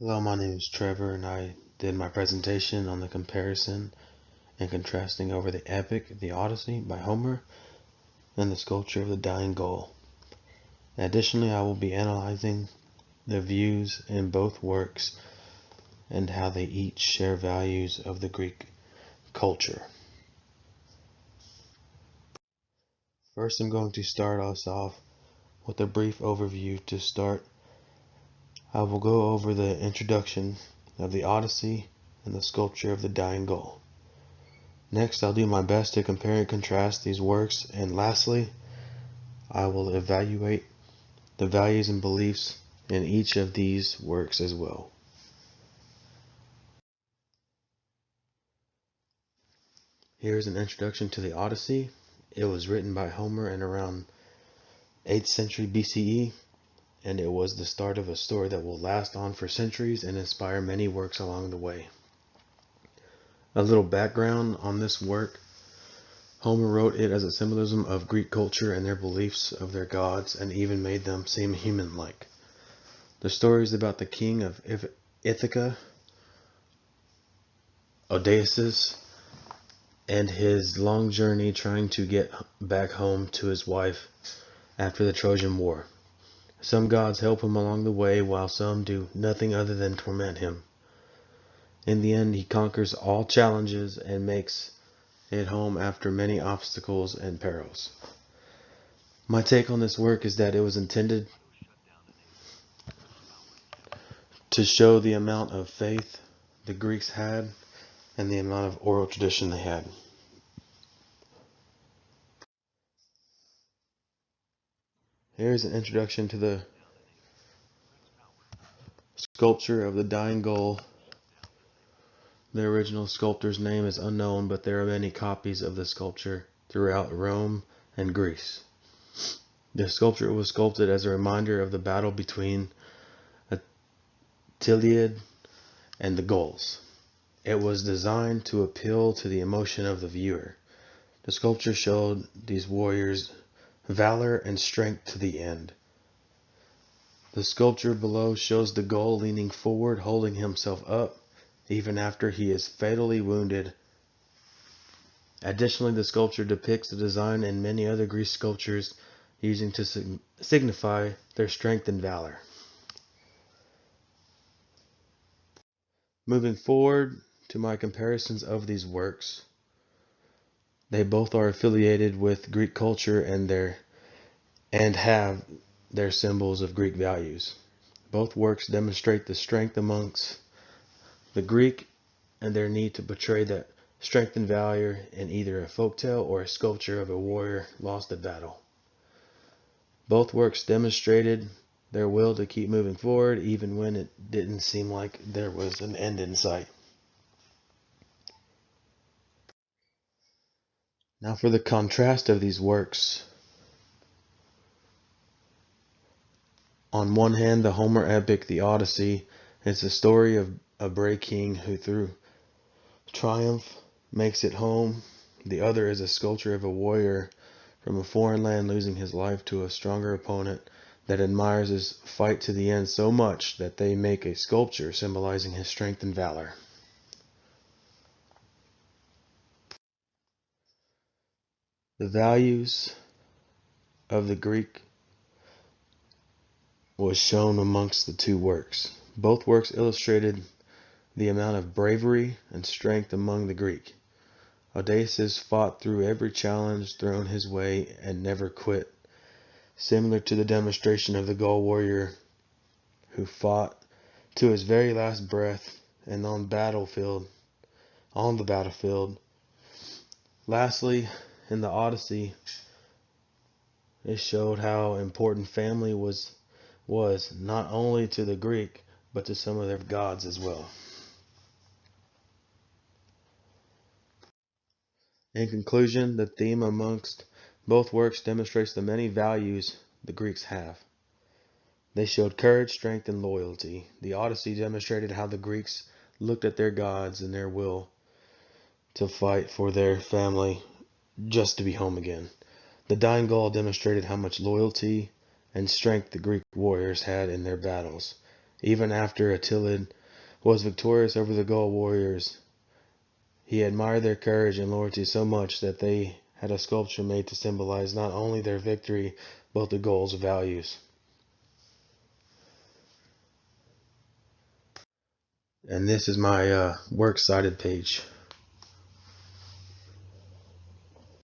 Hello, my name is Trevor, and I did my presentation on the comparison and contrasting over the epic, the Odyssey by Homer, and the sculpture of the dying Gaul. Additionally, I will be analyzing the views in both works and how they each share values of the Greek culture. First, I'm going to start us off with a brief overview to start. I will go over the introduction of the Odyssey and the sculpture of the dying Gaul. Next, I'll do my best to compare and contrast these works, and lastly, I will evaluate the values and beliefs in each of these works as well. Here's an introduction to the Odyssey. It was written by Homer in around 8th century BCE, and it was the start of a story that will last on for centuries and inspire many works along the way. A little background on this work. Homer wrote it as a symbolism of Greek culture and their beliefs of their gods, and even made them seem human-like. The story is about the king of Ithaca, Odysseus, and his long journey trying to get back home to his wife after the Trojan War. Some gods help him along the way, while some do nothing other than torment him. In the end, he conquers all challenges and makes it home after many obstacles and perils. My take on this work is that it was intended to show the amount of faith the Greeks had and the amount of oral tradition they had. Here's an introduction to the sculpture of the dying Gaul. The original sculptor's name is unknown, but there are many copies of the sculpture throughout Rome and Greece. The sculpture was sculpted as a reminder of the battle between Attiliad and the Gauls. It was designed to appeal to the emotion of the viewer. The sculpture showed these warriors' valor and strength to the end. The sculpture below shows the Gaul leaning forward, holding himself up, even after he is fatally wounded. Additionally, the sculpture depicts the design in many other Greek sculptures, using to signify their strength and valor. Moving forward to my comparisons of these works, they both are affiliated with Greek culture and have their symbols of Greek values. Both works demonstrate the strength amongst the Greek and their need to portray that strength and valor in either a folktale or a sculpture of a warrior lost at battle. Both works demonstrated their will to keep moving forward even when it didn't seem like there was an end in sight. Now for the contrast of these works. On one hand, the Homer epic, the Odyssey, is the story of a brave king who through triumph makes it home. The other is a sculpture of a warrior from a foreign land losing his life to a stronger opponent that admires his fight to the end so much that they make a sculpture symbolizing his strength and valor. The values of the Greek was shown amongst the two works. Both works illustrated the amount of bravery and strength among the Greek. Odysseus fought through every challenge thrown his way and never quit, similar to the demonstration of the Gaul warrior who fought to his very last breath and on the battlefield. Lastly, in the Odyssey, it showed how important family was not only to the Greek, but to some of their gods as well. In conclusion, the theme amongst both works demonstrates the many values the Greeks have. They showed courage, strength, and loyalty. The Odyssey demonstrated how the Greeks looked at their gods and their will to fight for their family just to be home again. The dying Gaul demonstrated how much loyalty and strength the Greek warriors had in their battles, Even after Attila was victorious over the Gaul warriors, he admired their courage and loyalty so much that they had a sculpture made to symbolize not only their victory, but the Gauls' values. And this is my works cited page.